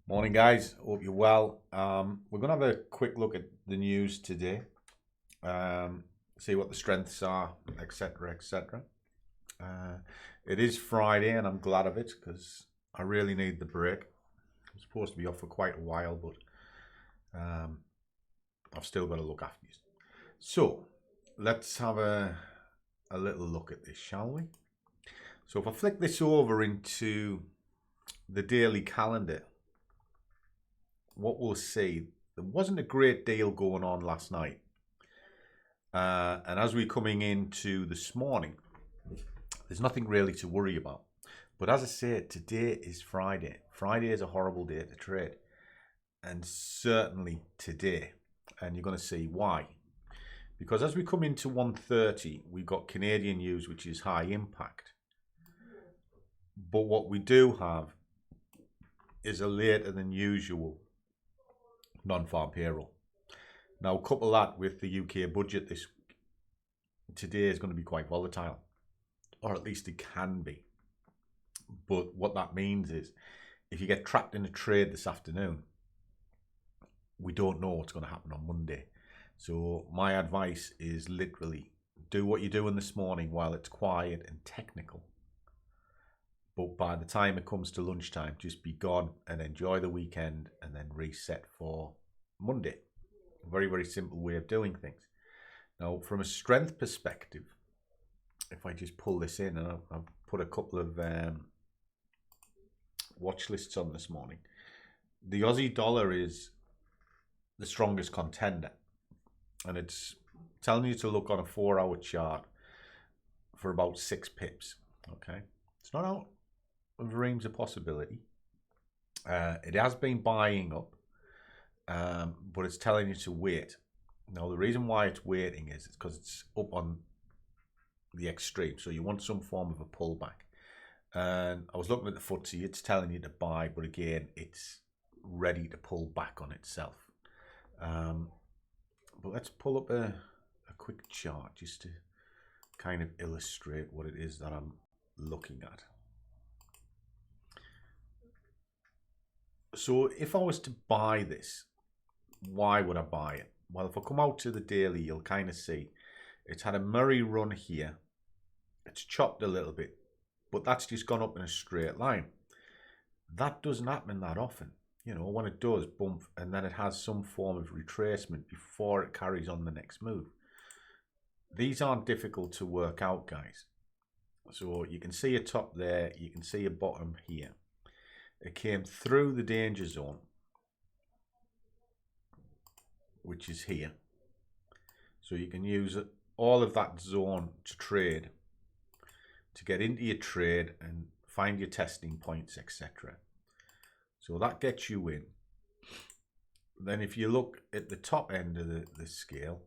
Morning, guys. Hope you're well. We're going to have a quick look at the news today, see what the strengths are, etc., etc. It is Friday, and I'm glad of it because I really need the break. I'm supposed to be off for quite a while, but I've still got to look after you. So, let's have a little look at this, shall we? So, if I flick this over into the daily calendar, what we'll see, there wasn't a great deal going on last night. And as we're coming into this morning, there's nothing really to worry about. But as I said, today is Friday. Friday is a horrible day to trade. And certainly today. And you're going to see why. Because as we come into 1:30, we've got Canadian news, which is high impact. But what we do have is a later than usual non-farm payroll. Now, couple that with the UK budget this week. Today is going to be quite volatile, or at least it can be. But what that means is, if you get trapped in a trade this afternoon, we don't know what's going to happen on Monday. So my advice is literally do what you're doing this morning while it's quiet and technical. But by the time it comes to lunchtime, just be gone and enjoy the weekend and then reset for Monday. A very, very simple way of doing things. Now, from a strength perspective, if I just pull this in, and I've put a couple of watch lists on this morning, the Aussie dollar is the strongest contender. And it's telling you to look on a 4-hour chart for about 6 pips. Okay, it's not out of realms of possibility. It has been buying up, but it's telling you to wait. Now, the reason why it's waiting is because it's up on the extreme. So you want some form of a pullback. And I was looking at the FTSE, it's telling you to buy, but again, it's ready to pull back on itself. But let's pull up a quick chart just to kind of illustrate what it is that I'm looking at. So if I was to buy this, why would I buy it? Well, if I come out to the daily, you'll kind of see it's had a merry run here. It's chopped a little bit, but that's just gone up in a straight line. That doesn't happen that often. You know, when it does bump and then it has some form of retracement before it carries on the next move. These aren't difficult to work out, guys. So you can see a top there, you can see a bottom here. It came through the danger zone, which is here. So you can use all of that zone to trade, to get into your trade and find your testing points, etc. So that gets you in. Then if you look at the top end of the scale,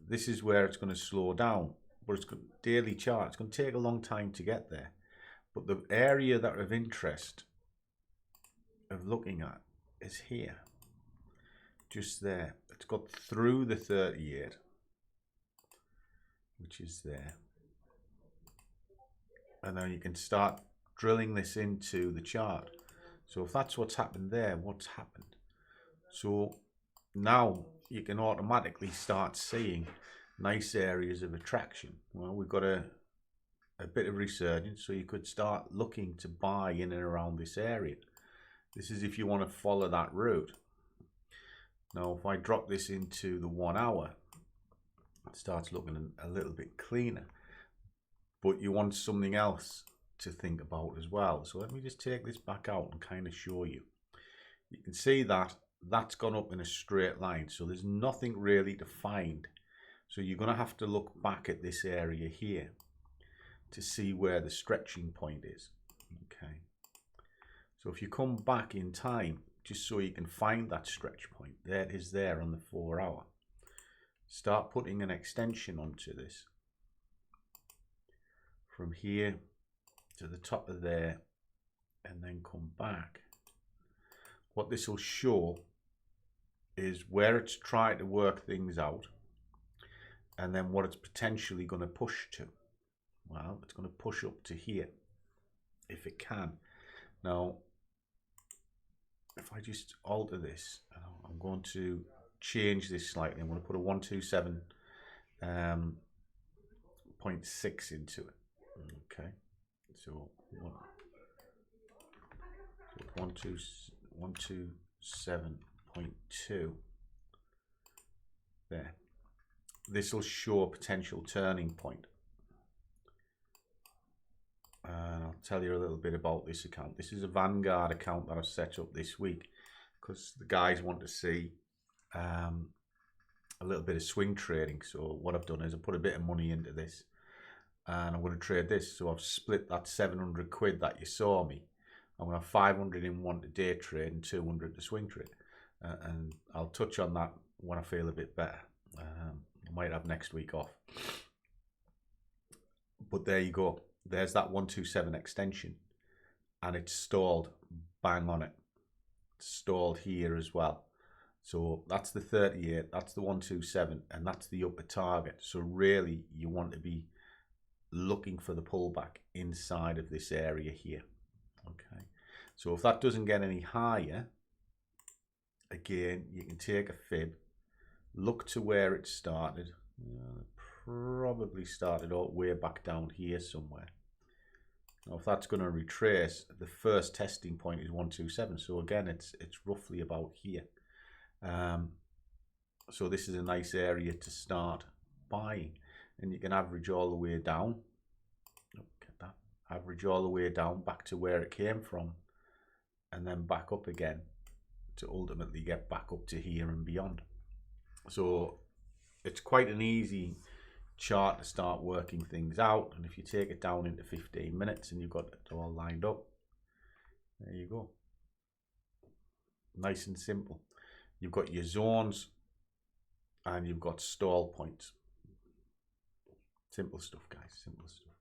this is where it's going to slow down. But it's got daily chart. It's going to take a long time to get there. But the area that of interest of looking at is here. Just there. It's got through the 38, which is there. And then you can start drilling this into the chart. So if that's what's happened there, what's happened? So now you can automatically start seeing nice areas of attraction. Well, we've got a bit of resurgence, so you could start looking to buy in and around this area. This is if you want to follow that route. Now, if I drop this into the 1 hour, it starts looking a little bit cleaner. But you want something else to think about as well. So let me just take this back out and kind of show you. You can see that that's gone up in a straight line. So there's nothing really to find. So you're going to have to look back at this area here to see where the stretching point is. Okay. So if you come back in time, just so you can find that stretch point, there it is there on the 4 hour. Start putting an extension onto this. From here to the top of there, and then come back. What this will show is where it's trying to work things out, and then what it's potentially going to push to. Well, it's going to push up to here if it can. Now, if I just alter this, I'm going to change this slightly. I'm going to put a 127.6 into it. Okay, so 127.2 there. This will show a potential turning point. And I'll tell you a little bit about this account. This is a Vanguard account that I've set up this week because the guys want to see a little bit of swing trading. So what I've done is I put a bit of money into this and I'm going to trade this. So I've split that 700 quid that you saw me. I'm going to have 500 in one to day trade and 200 to swing trade. And I'll touch on that when I feel a bit better. I might have next week off. But there you go. There's that 127 extension. And it's stalled bang on it. It's stalled here as well. So that's the 38, that's the 127, and that's the upper target. So really, you want to be looking for the pullback inside of this area here. Okay. So if that doesn't get any higher, again, you can take a fib, look to where it started. Probably started all way back down here somewhere. Now, if that's going to retrace, the first testing point is 127. So again, it's roughly about here. So this is a nice area to start buying, and you can average all the way down. Look at that. Average all the way down back to where it came from, and then back up again to ultimately get back up to here and beyond. So it's quite an easy chart to start working things out, and if you take it down into 15 minutes and you've got it all lined up, there you go. Nice and simple. You've got your zones and you've got stall points. Simple stuff, guys, simple stuff.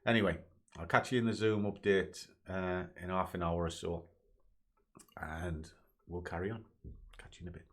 Anyway, I'll catch you in the Zoom update in half an hour or so, and we'll carry on. Catch you in a bit.